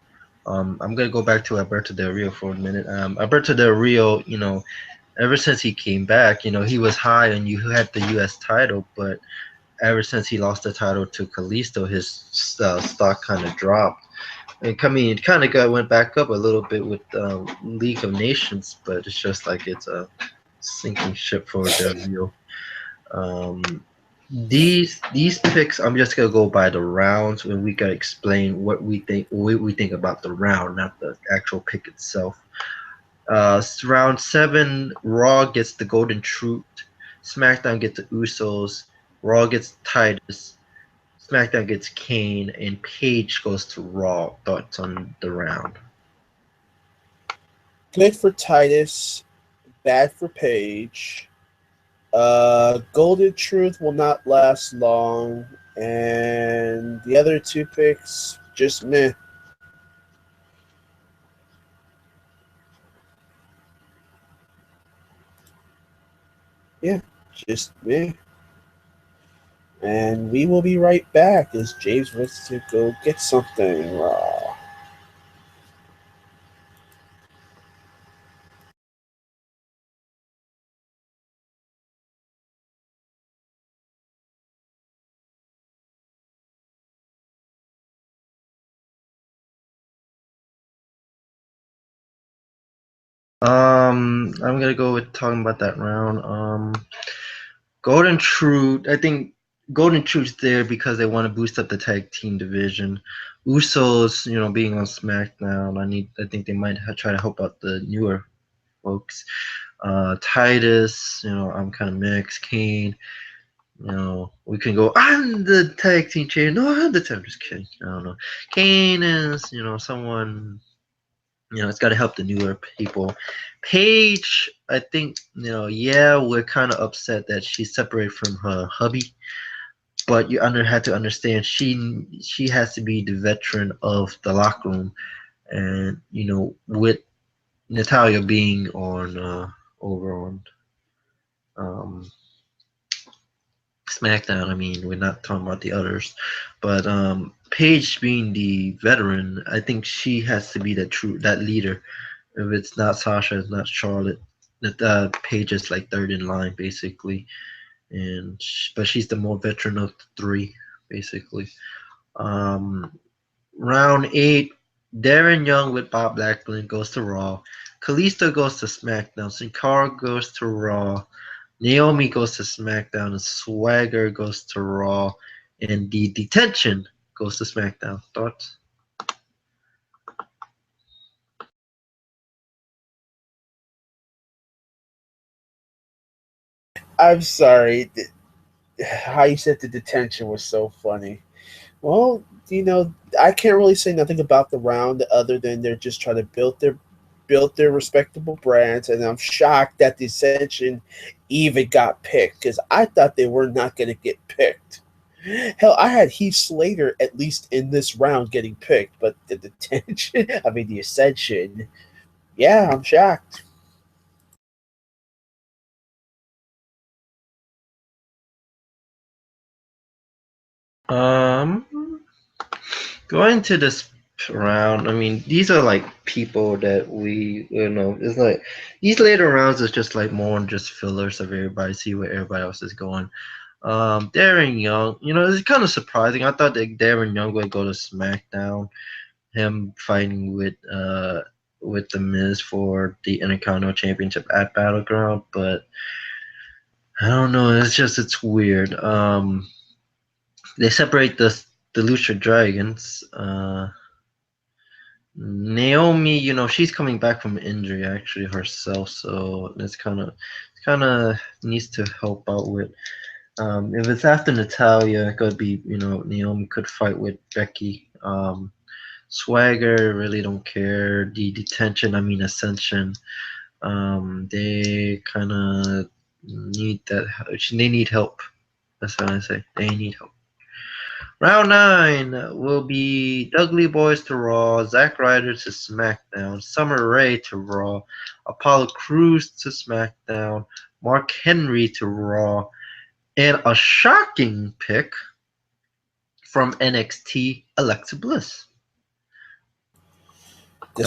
S1: I'm gonna go back to Alberto Del Rio for a minute. Alberto Del Rio, ever since he came back, he was high and you had the U.S. title, but ever since he lost the title to Kalisto, his stock kind of dropped. And I mean, it kind of got went back up a little bit with League of Nations, but it's just like it's a sinking ship for the real. Um, these picks, I'm just gonna go by the rounds, and we gotta explain what we think about the round, not the actual pick itself. Round 7, Raw gets the Golden Truth, SmackDown gets the Usos, Raw gets Titus, SmackDown gets Kane, and Paige goes to Raw. Thoughts on the round?
S2: Good for Titus, bad for Paige. Golden Truth will not last long, and the other two picks just meh. Yeah, just meh. And we will be right back as James wants to go get something raw.
S1: I'm gonna go with talking about that round. Golden Truth. I think Golden Truth's there because they want to boost up the tag team division. Usos, being on SmackDown, I think they might try to help out the newer folks. Titus, I'm kind of mixed. Kane, we can go. I'm the tag team champion. No, I'm the tag. I'm just kidding. I don't know. Kane is, someone. It's got to help the newer people. Paige, I think, yeah, we're kind of upset that she's separated from her hubby, but had to understand she has to be the veteran of the locker room, and with Natalia being on over on um, SmackDown. I mean, we're not talking about the others, but Paige being the veteran, I think she has to be that leader. If it's not Sasha, it's not Charlotte. That Paige is like third in line basically, but she's the more veteran of the three basically. Um, Round 8, Darren Young with Bob Backlund goes to Raw. Kalisto goes to SmackDown. Sin Cara goes to Raw. Naomi goes to SmackDown. And Swagger goes to Raw. And the Detention goes to SmackDown. Thoughts?
S2: I'm sorry. How you said the detention was so funny. Well, I can't really say nothing about the round other than they're just trying to build their respectable brands, and I'm shocked that the Ascension even got picked because I thought they were not going to get picked. Hell, I had Heath Slater at least in this round getting picked, but the detention, I mean the Ascension, yeah, I'm shocked.
S1: Um, Going to this round, I mean, these are like people that it's like these later rounds is just like more just fillers of everybody, see where everybody else is going. Darren Young, it's kind of surprising. I thought that Darren Young would go to SmackDown, him fighting with the Miz for the Intercontinental Championship at Battleground, but I don't know. It's weird. They separate the Lucha Dragons. Naomi, she's coming back from injury actually herself, so it's kind of needs to help out with. If it's after Natalia, it could be Naomi could fight with Becky. Swagger really don't care. The detention, I mean Ascension. They kind of need that. They need help. That's what I say. They need help. Round 9 will be Dudley Boys to Raw, Zack Ryder to SmackDown, Summer Rae to Raw, Apollo Crews to SmackDown, Mark Henry to Raw, and a shocking pick from NXT, Alexa Bliss.
S2: The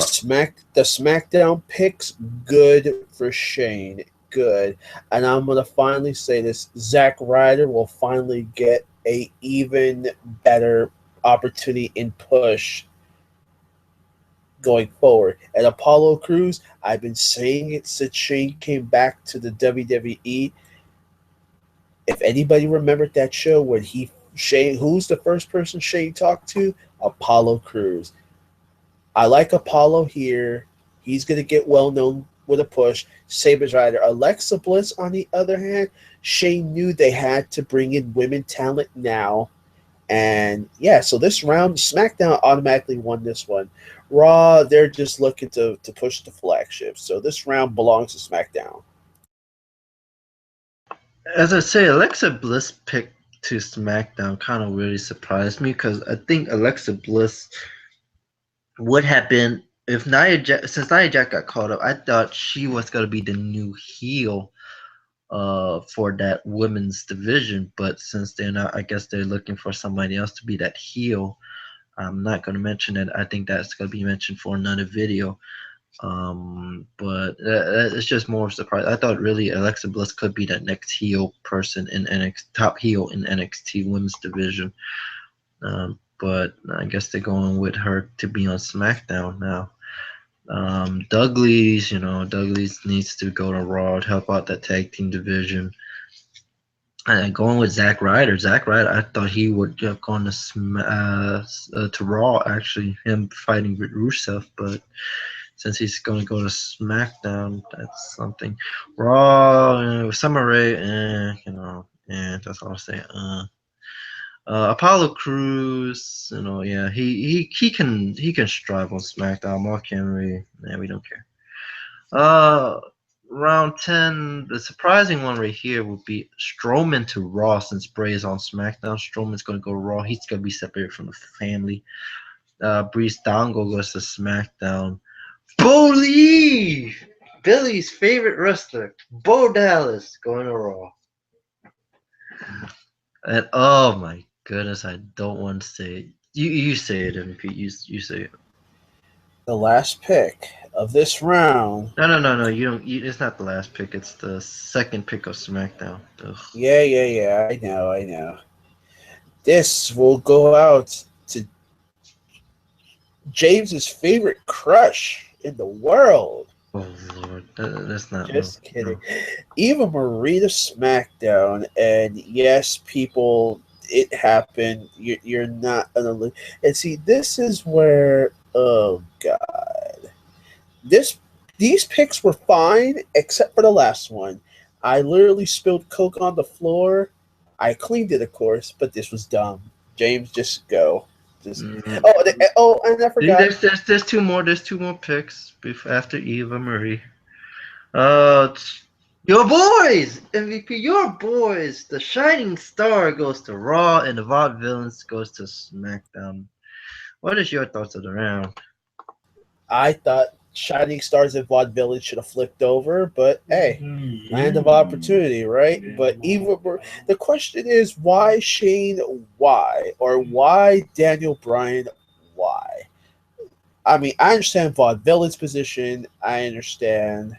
S2: SmackDown picks good for Shane, good, and I'm gonna finally say this: Zack Ryder will finally get a even better opportunity and push going forward. And Apollo Crews, I've been saying it since Shane came back to the WWE. If anybody remembered that show when Shane, who's the first person Shane talked to? Apollo Crews. I like Apollo here. He's going to get well known with a push. Sabres Rider. Alexa Bliss, on the other hand, Shane knew they had to bring in women talent now. And yeah, so this round, SmackDown automatically won this one. Raw, they're just looking to push the flagship. So this round belongs to SmackDown.
S1: As I say, Alexa Bliss pick to SmackDown kind of really surprised me because I think Alexa Bliss would have been if since Nia Jax got called up, I thought she was gonna be the new heel for that women's division. But since they're not, I guess they're looking for somebody else to be that heel. I'm not gonna mention it. I think that's gonna be mentioned for another video. But it's just more of a surprise. I thought really Alexa Bliss could be that next heel person in NXT, top heel in NXT women's division. But I guess they're going with her to be on SmackDown now. Douglas needs to go to Raw to help out that tag team division. And going with Zack Ryder. Zack Ryder, I thought he would have gone to Raw, actually, him fighting with Rusev, but since he's going to go to SmackDown, that's something. Raw, Summer Rae, that's all I'll say. Apollo Crews, yeah, he can strive on SmackDown. Mark Henry, we don't care. Round 10, the surprising one right here would be Strowman to Raw since Bray is on SmackDown. Strowman's going to go Raw. He's going to be separated from the family. Breeze Dango goes to SmackDown. Bo Lee, Billy's favorite wrestler, Bo Dallas, going to Raw. And oh my goodness, I don't want to say it. You say it, MVP. You say it.
S2: The last pick of this round.
S1: No. You don't. It's not the last pick. It's the second pick of SmackDown. Ugh.
S2: Yeah. I know. This will go out to James's favorite crush in the world.
S1: Oh Lord, that's not.
S2: Just kidding. Eva Marie to SmackDown, and yes, people, it happened. You're not gonna. And see, this is where. Oh God, these picks were fine except for the last one. I literally spilled Coke on the floor. I cleaned it, of course, but this was dumb. James, just go. And I forgot.
S1: There's two more. There's two more picks after Eva Marie. Your boys, MVP. Your boys. The Shining Star goes to Raw, and the Vaudevillains goes to SmackDown. What is your thoughts of the round?
S2: I thought Shining Stars and Vaudevillains should have flipped over, but hey, land of opportunity, right? But the question is, why Shane? Why? Or why Daniel Bryan? Why? I mean, I understand Vaudevillains' position. I understand,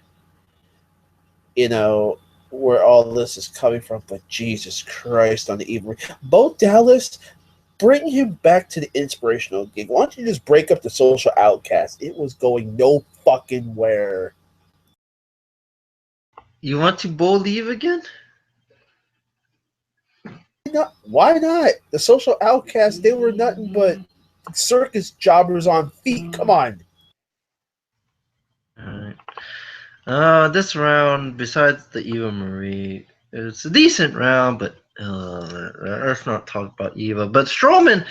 S2: where all this is coming from, but Jesus Christ on the Eva. Bo Dallas, bring him back to the inspirational gig. Why don't you just break up the Social Outcast? It was going no fucking where.
S1: You want to Bo leave again?
S2: Why not? The Social Outcast, they were nothing but circus jobbers on feet. Come on.
S1: Alright. This round, besides the Eva Marie, it's a decent round, but let's not talk about Eva. But Strowman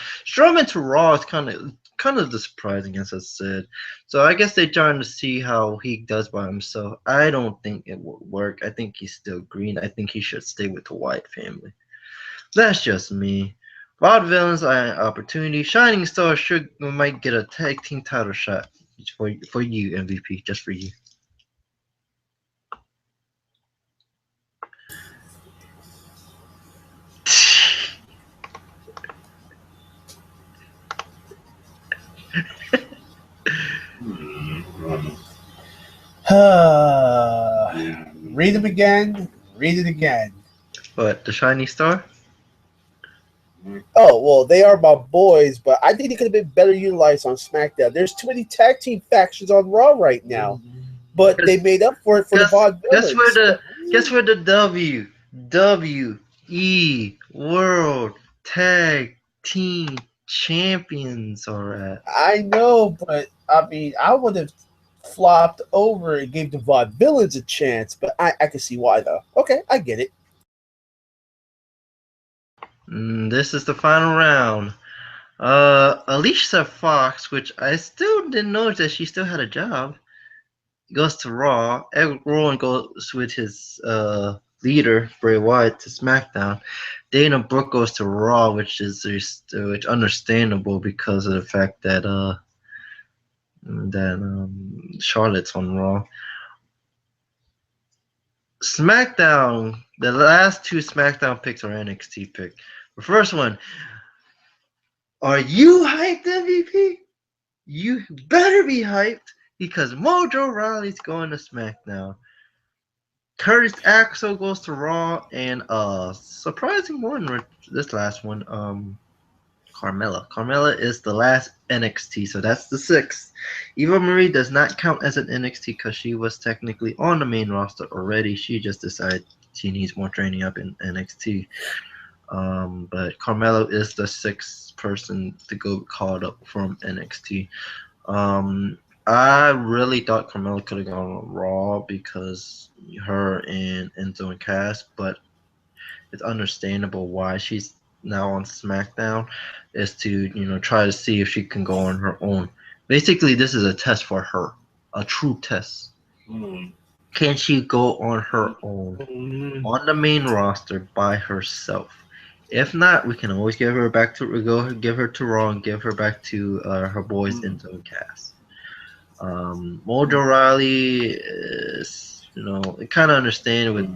S1: to Raw is kind of surprising, as I said. So I guess they're trying to see how he does by himself. I don't think it will work. I think he's still green. I think he should stay with the Wyatt family. That's just me. Vaudevillains are an opportunity. Shining Star might get a tag team title shot for you, MVP, just for you.
S2: Read them again. Read it again.
S1: What, the Shining Star?
S2: Oh, well, they are my boys, but I think they could have been better utilized on SmackDown. There's too many tag team factions on Raw right now, but they made up for it for the
S1: Guess guess where
S2: vaudevillains.
S1: the guess where the WWE World Tag Team Champions are at.
S2: I know, but I mean, I would have flopped over and gave the vaudevillains a chance, but I can see why, though. Okay, I get it.
S1: This is the final round. Alicia Fox, which I still didn't know that she still had a job, goes to Raw. Eric Rowan goes with his leader Bray Wyatt to SmackDown. Dana Brooke goes to Raw, which understandable because of the fact that Charlotte's on Raw. SmackDown. The last two SmackDown picks are NXT pick. The first one. Are you hyped, MVP? You better be hyped because Mojo Rawley's going to SmackDown. Curtis Axel goes to Raw, and surprising one, this last one, Carmella. Carmella is the last NXT, so that's the sixth. Eva Marie does not count as an NXT because she was technically on the main roster already. She just decided she needs more training up in NXT. But Carmelo is the sixth person to go called up from NXT. I really thought Carmelo could have gone on Raw because her and Enzo and Cass, but it's understandable why she's now on SmackDown is to try to see if she can go on her own. Basically, this is a test for her, a true test. Can she go on her own on the main roster by herself? If not, we can always give her back to give her to Raw and give her back to her boys Enzo and Cass. Mojo Riley is, kind of understand with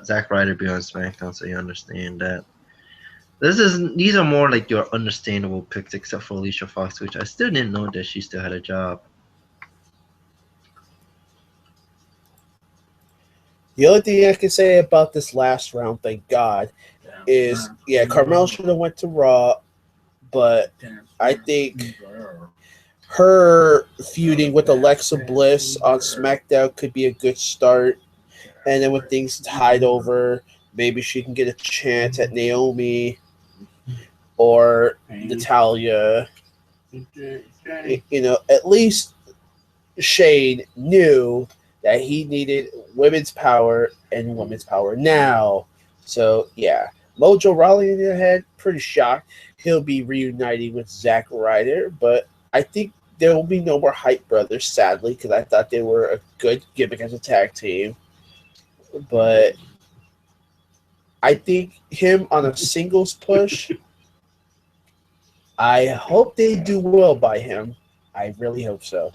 S1: Zack Ryder being on SmackDown, so you understand that. These are more like your understandable picks, except for Alicia Fox, which I still didn't know that she still had a job.
S2: The only thing I can say about this last round, thank God, is Carmel should have went to Raw, but I think her feuding with Alexa Bliss on SmackDown could be a good start. And then when things tide over, maybe she can get a chance at Naomi or Natalia. At least Shane knew that he needed women's power and women's power now. So, yeah. Mojo Rawley in the head, pretty shocked. He'll be reuniting with Zack Ryder, but I think there will be no more Hype Brothers, sadly, because I thought they were a good gimmick as a tag team. But I think him on a singles push, I hope they do well by him. I really hope so.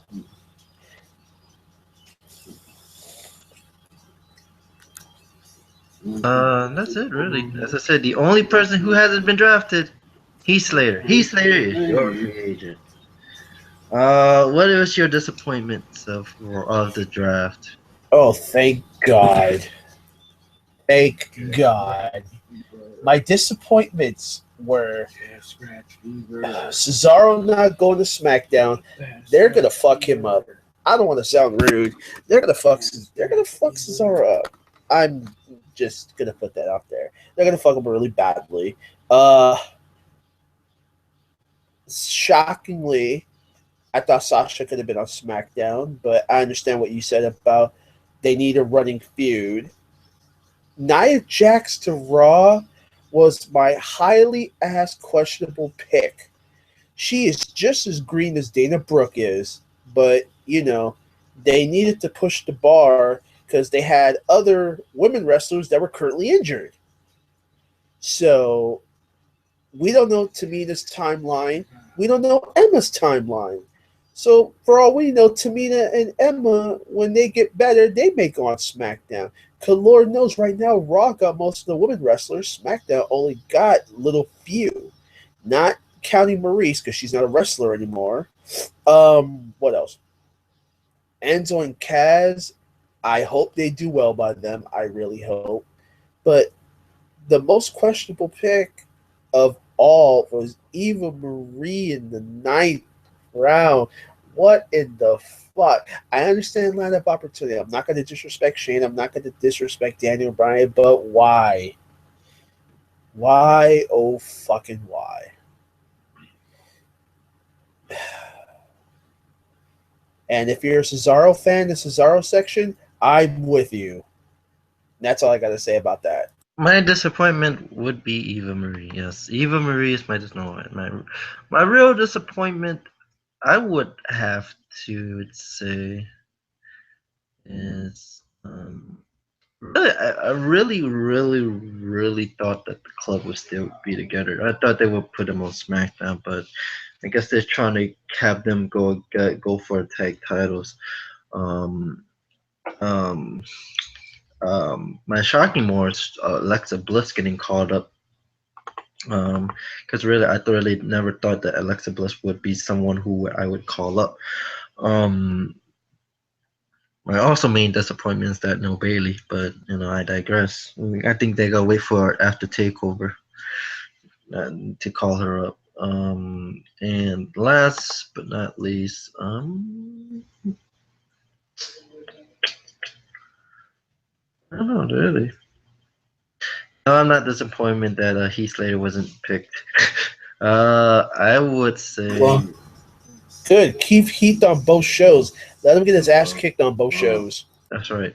S1: That's it, really. As I said, the only person who hasn't been drafted, Heath Slater. Heath Slater is your free agent. What was your disappointments of the draft?
S2: Oh, thank God. Thank God. My disappointments were Cesaro not going to SmackDown. They're gonna fuck him up. I don't want to sound rude. They're gonna fuck Cesaro up. I'm just gonna put that out there. They're gonna fuck him really badly. Shockingly, I thought Sasha could have been on SmackDown, but I understand what you said about they need a running feud. Nia Jax to Raw was my highly asked questionable pick. She is just as green as Dana Brooke is, but they needed to push the bar because they had other women wrestlers that were currently injured. So we don't know Tamina's timeline. We don't know Emma's timeline. So for all we know, Tamina and Emma, when they get better, they may go on SmackDown. Because Lord knows right now, Raw got most of the women wrestlers. SmackDown only got little few. Not counting Maurice, because she's not a wrestler anymore. What else? Enzo and Kaz, I hope they do well by them. I really hope. But the most questionable pick of all was Eva Marie in the ninth round. What in the fuck? I understand lineup opportunity. I'm not going to disrespect Shane. I'm not going to disrespect Daniel Bryan, but why? Why? Oh, fucking why? And if you're a Cesaro fan, the Cesaro section, I'm with you. That's all I got to say about that.
S1: My disappointment would be Eva Marie. Yes, Eva Marie is my real disappointment. I would have to say is really, I really thought that the club would still be together. I thought they would put them on SmackDown, but I guess they're trying to have them go for tag titles. Um, um, my shocking more is Alexa Bliss getting called up. Because really, I really never thought that Alexa Bliss would be someone who I would call up. Um, my also main disappointment is that no Bailey, but I digress. I think they gotta wait for it after Takeover to call her up. And last but not least, I don't know really. No, I'm not disappointed that Heath Slater wasn't picked. I would say
S2: Well, good. Keep Heath on both shows. Let him get his ass kicked on both shows.
S1: that's right.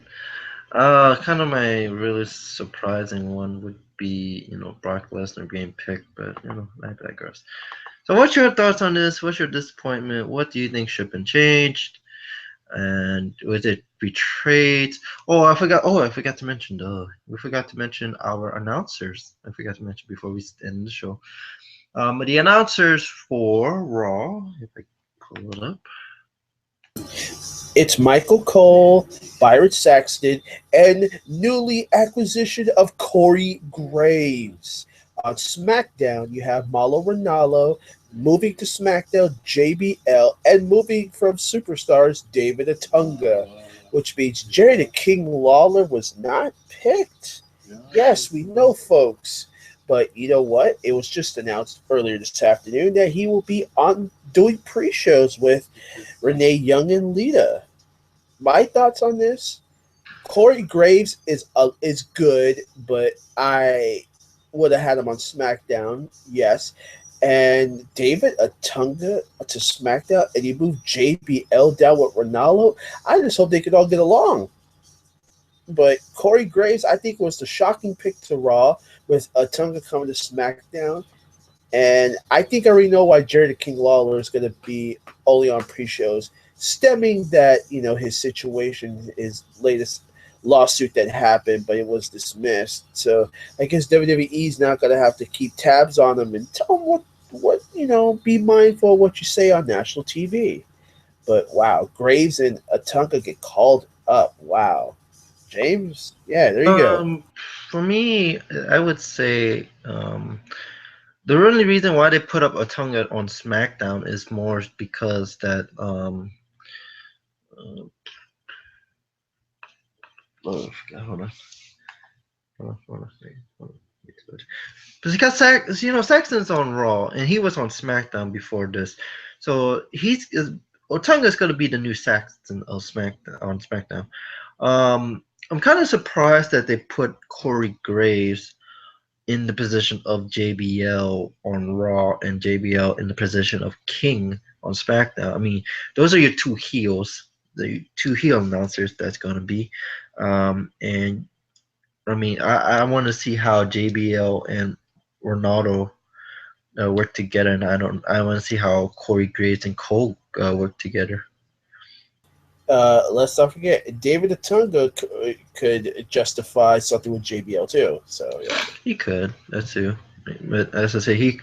S1: Kind of my really surprising one would be, Brock Lesnar being picked, but I digress. So, what's your thoughts on this? What's your disappointment? What do you think should have been changed? And was it betrayed? Oh, I forgot. Oh, I forgot to mention. We forgot to mention our announcers. I forgot to mention before we end the show. The announcers for Raw. If I pull it up.
S2: It's Michael Cole, Byron Saxton, and newly acquisition of Corey Graves. On SmackDown, you have Malo Ronaldo, moving to SmackDown, JBL, and moving from Superstars, David Otunga, which means Jerry the King Lawler was not picked. Yes, we know, folks. But you know what? It was just announced earlier this afternoon that he will be on doing pre-shows with Renee Young and Lita. My thoughts on this: Corey Graves is good, but I would have had him on SmackDown. Yes, and David Otunga to SmackDown, and you move JBL down with Ronaldo. I just hope they could all get along. But Corey Graves, I think, was the shocking pick to Raw with Otunga coming to SmackDown. And I think I already know why Jerry the King Lawler is going to be only on pre-shows, stemming that, his situation, his latest lawsuit that happened, but it was dismissed. So I guess WWE's not going to have to keep tabs on him and tell him be mindful of what you say on national TV. But wow, Graves and Otunga get called up. Wow. James, yeah, there you go.
S1: For me, I would say the only reason why they put up Otunga on SmackDown is more because that oh, hold on. Because Saxton's on Raw and he was on SmackDown before this, so Otunga's gonna be the new Saxton of SmackDown on SmackDown. I'm kind of surprised that they put Corey Graves in the position of JBL on Raw and JBL in the position of King on SmackDown. I mean, those are your two heels, the two heel announcers that's going to be. And I mean, I want to see how JBL and Ronaldo work together, and I want to see how Corey Graves and Cole work together.
S2: Let's not forget, David Otunga could justify something with JBL too. So yeah,
S1: He could, that's too. But as I say,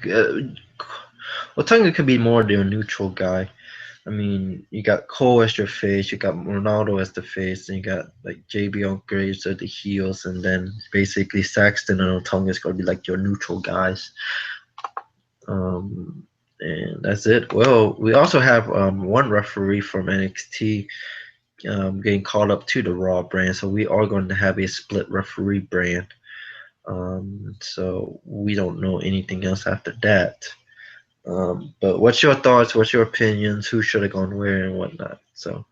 S1: Otunga could be more the neutral guy. I mean, you got Cole as your face, you got Ronaldo as the face, and you got like JBL Graves as the heels, and then basically Saxton and Otunga is gonna be like your neutral guys. And that's it. Well, we also have one referee from NXT getting called up to the Raw brand, so we are going to have a split referee brand. So we don't know anything else after that. But what's your thoughts? What's your opinions? Who should have gone where and whatnot? So,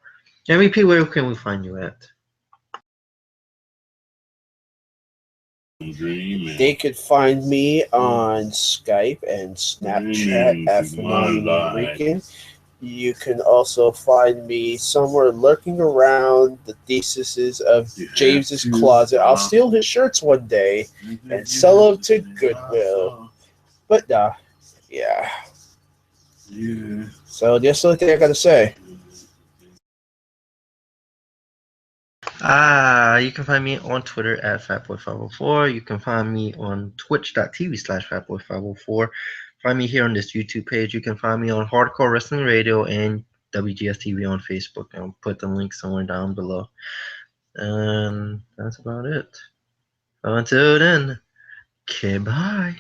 S1: MVP, where can we find you at?
S2: They could find me on Skype and Snapchat at Phenomenal Rican. You can also find me somewhere lurking around the theses of James's closet. I'll steal his shirts one day and sell them to Goodwill. But nah, yeah. So that's the only thing I gotta say.
S1: You can find me on Twitter at Fatboy504. You can find me on twitch.tv/Fatboy504. Find me here on this YouTube page. You can find me on Hardcore Wrestling Radio and WGS TV on Facebook. I'll put the link somewhere down below. And that's about it. Until then, okay, bye.